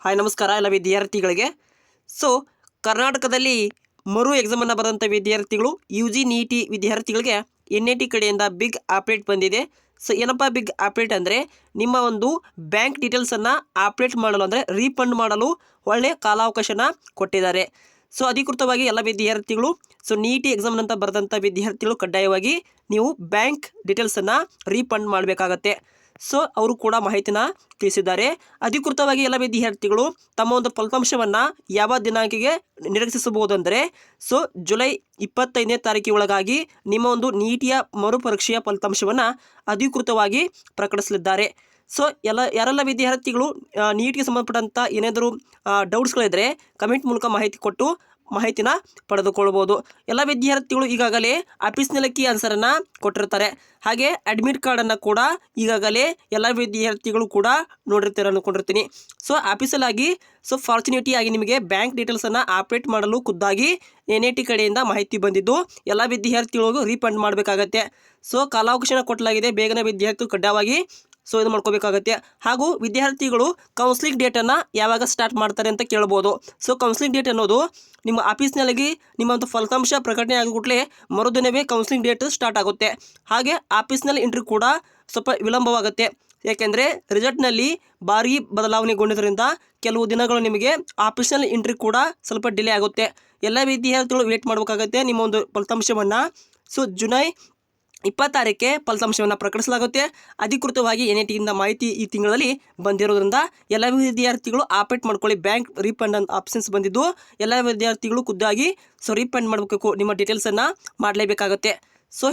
Hi ನಮಸ್ಕಾರ ಎಲ್ಲ ವಿದ್ಯಾರ್ಥಿಗಳಿಗೆ. ಸೊ ಕರ್ನಾಟಕದಲ್ಲಿ ಮರು ಎಕ್ಸಾಮನ್ನು ಬರೆದಂಥ ವಿದ್ಯಾರ್ಥಿಗಳು UG NEET ವಿದ್ಯಾರ್ಥಿಗಳಿಗೆ NIT ಕಡೆಯಿಂದ ಬಿಗ್ ಅಪ್ಡೇಟ್ ಬಂದಿದೆ. ಸೊ ಏನಪ್ಪ ಬಿಗ್ ಅಪ್ಡೇಟ್ ಅಂದರೆ ನಿಮ್ಮ ಒಂದು ಬ್ಯಾಂಕ್ ಡೀಟೇಲ್ಸನ್ನು ಅಪ್ಡೇಟ್ ಮಾಡಲು ಅಂದರೆ ರೀಫಂಡ್ ಮಾಡಲು ಒಳ್ಳೆಯ ಕಾಲಾವಕಾಶನ ಕೊಟ್ಟಿದ್ದಾರೆ. ಸೊ ಅಧಿಕೃತವಾಗಿ ಎಲ್ಲ ವಿದ್ಯಾರ್ಥಿಗಳು NEET ಎಕ್ಸಾಮ್ ಅಂತ ಬರೆದಂಥ ವಿದ್ಯಾರ್ಥಿಗಳು ಕಡ್ಡಾಯವಾಗಿ ನೀವು ಬ್ಯಾಂಕ್ ಡೀಟೇಲ್ಸನ್ನು ರೀಫಂಡ್ ಮಾಡಬೇಕಾಗತ್ತೆ. ಸೊ ಅವರು ಕೂಡ ಮಾಹಿತಿನ ತಿಳಿಸಿದ್ದಾರೆ. ಅಧಿಕೃತವಾಗಿ ಎಲ್ಲ ವಿದ್ಯಾರ್ಥಿಗಳು ತಮ್ಮ ಒಂದು ಫಲಿತಾಂಶವನ್ನು ಯಾವ ದಿನಾಂಕಿಗೆ ನಿರೀಕ್ಷಿಸಬಹುದಂದರೆ ಜುಲೈ 25ನೇ ತಾರೀಕಿನ ಒಳಗಾಗಿ ನಿಮ್ಮ ಒಂದು ನೀಟಿಯ ಮರುಪರೀಕ್ಷೆಯ ಫಲಿತಾಂಶವನ್ನು ಅಧಿಕೃತವಾಗಿ ಪ್ರಕಟಿಸಲಿದ್ದಾರೆ. ಸೊ ಯಾರೆಲ್ಲ ವಿದ್ಯಾರ್ಥಿಗಳು ನೀಟ್ಗೆ ಸಂಬಂಧಪಟ್ಟಂಥ ಏನಾದರೂ ಡೌಟ್ಸ್ಗಳಿದ್ದರೆ ಕಮೆಂಟ್ ಮೂಲಕ ಮಾಹಿತಿನ ಪಡೆದುಕೊಳ್ಳಬಹುದು. ಎಲ್ಲ ವಿದ್ಯಾರ್ಥಿಗಳು ಈಗಾಗಲೇ ಆಫೀಸ್ನಲ್ಲಿ ಕೀ ಆನ್ಸರನ್ನು ಕೊಟ್ಟಿರ್ತಾರೆ. ಹಾಗೆ ಅಡ್ಮಿಟ್ ಕಾರ್ಡನ್ನು ಕೂಡ ಈಗಾಗಲೇ ಎಲ್ಲ ವಿದ್ಯಾರ್ಥಿಗಳು ಕೂಡ ನೋಡಿರ್ತಾರೆ ಅಂದ್ಕೊಂಡಿರ್ತೀನಿ. ಸೊ ಆಫೀಸಲ್ಲಾಗಿ ಫಾರ್ಚುನೇಟಿಯಾಗಿ ನಿಮಗೆ ಬ್ಯಾಂಕ್ ಡೀಟೇಲ್ಸನ್ನು ಅಪ್ಡೇಟ್ ಮಾಡಲು ಖುದ್ದಾಗಿ NIT ಕಡೆಯಿಂದ ಮಾಹಿತಿ ಬಂದಿದ್ದು ಎಲ್ಲ ವಿದ್ಯಾರ್ಥಿಗಳಿಗೂ ರೀಫಂಡ್ ಮಾಡಬೇಕಾಗತ್ತೆ. ಸೊ ಕಾಲಾವಕಾಶನ ಕೊಟ್ಟಲಾಗಿದೆ. ಬೇಗನೆ ವಿದ್ಯಾರ್ಥಿಗಳು ಕಡ್ಡಾಯವಾಗಿ ಇದು ಮಾಡ್ಕೋಬೇಕಾಗತ್ತೆ. ಹಾಗೂ ವಿದ್ಯಾರ್ಥಿಗಳು ಕೌನ್ಸಿಲಿಂಗ್ ಡೇಟನ್ನು ಯಾವಾಗ ಸ್ಟಾರ್ಟ್ ಮಾಡ್ತಾರೆ ಅಂತ ಕೇಳ್ಬೋದು. ಸೊ ಕೌನ್ಸಿಲಿಂಗ್ ಡೇಟ್ ಅನ್ನೋದು ನಿಮ್ಮ ಆಫೀಸ್ನಲ್ಲಿ ನಿಮ್ಮ ಒಂದು ಫಲಿತಾಂಶ ಪ್ರಕಟಣೆ ಆಗಿಬಿಟ್ಲೆ ಮರುದಿನವೇ ಕೌನ್ಸಿಲಿಂಗ್ ಡೇಟ್ ಸ್ಟಾರ್ಟ್ ಆಗುತ್ತೆ. ಹಾಗೆ ಆಫೀಸ್ನಲ್ಲಿ ಎಂಟ್ರಿ ಕೂಡ ಸ್ವಲ್ಪ ವಿಳಂಬವಾಗುತ್ತೆ. ಯಾಕೆಂದರೆ ರಿಸಲ್ಟ್ನಲ್ಲಿ ಭಾರಿ ಬದಲಾವಣೆಗೊಂಡಿದ್ದರಿಂದ ಕೆಲವು ದಿನಗಳು ನಿಮಗೆ ಆಫೀಸ್ನಲ್ಲಿ ಎಂಟ್ರಿ ಕೂಡ ಸ್ವಲ್ಪ ಡಿಲೇ ಆಗುತ್ತೆ. ಎಲ್ಲ ವಿದ್ಯಾರ್ಥಿಗಳು ವೇಟ್ ಮಾಡಬೇಕಾಗತ್ತೆ ನಿಮ್ಮ ಒಂದು ಫಲಿತಾಂಶವನ್ನು. ಜುಲೈ 26ಕ್ಕೆ ಫಲಿತಾಂಶವನ್ನು ಪ್ರಕಟಿಸಲಾಗುತ್ತೆ. ಅಧಿಕೃತವಾಗಿ NITಯಿಂದ ಮಾಹಿತಿ ಈ ತಿಂಗಳಲ್ಲಿ ಬಂದಿರೋದ್ರಿಂದ ಎಲ್ಲ ವಿದ್ಯಾರ್ಥಿಗಳು ಅಪ್ಡೇಟ್ ಮಾಡ್ಕೊಳ್ಳಿ. ಬ್ಯಾಂಕ್ ರೀಫಂಡ್ ಅಂತ ಆಪ್ಷನ್ಸ್ ಬಂದಿದ್ದು ಎಲ್ಲ ವಿದ್ಯಾರ್ಥಿಗಳು ಖುದ್ದಾಗಿ ರೀಫಂಡ್ ಮಾಡಬೇಕು. ನಿಮ್ಮ ಡೀಟೇಲ್ಸನ್ನು ಮಾಡಲೇಬೇಕಾಗುತ್ತೆ.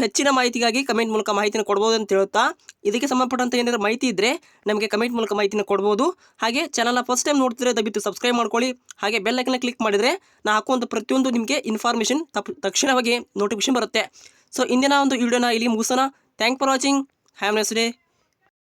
ಹೆಚ್ಚಿನ ಮಾಹಿತಿಗಾಗಿ ಕಮೆಂಟ್ ಮೂಲಕ ಮಾಹಿತಿನ ಕೊಡ್ಬೋದು ಅಂತ ಹೇಳುತ್ತಾ, ಇದಕ್ಕೆ ಸಂಬಂಧಪಟ್ಟಂಥ ಏನಾದರೂ ಮಾಹಿತಿ ಇದ್ದರೆ ನಮಗೆ ಕಮೆಂಟ್ ಮೂಲಕ ಮಾಹಿತಿನ ಕೊಡ್ಬೋದು. ಹಾಗೆ ಚಾನಲ್ನ ಫಸ್ಟ್ ಟೈಮ್ ನೋಡ್ತಿದ್ರೆ ದಯವಿಟ್ಟು ಸಬ್ಸ್ಕ್ರೈಬ್ ಮಾಡ್ಕೊಳ್ಳಿ. ಹಾಗೆ ಬೆಲ್ ಐಕನ್ನ ಕ್ಲಿಕ್ ಮಾಡಿದರೆ ನಾನು ಹಾಕುವಂಥ ಪ್ರತಿಯೊಂದು ನಿಮಗೆ ಇನ್ಫಾರ್ಮೇಷನ್ ತಕ್ಷಣವಾಗಿ ನೋಟಿಫಿಕೇಶನ್ ಬರುತ್ತೆ. ಇಂದಿನ ಒಂದು ವಿಡಿಯೋನ ಇಲ್ಲಿ ಮುಗಿಸೋಣ. Thank for watching. Have nice day.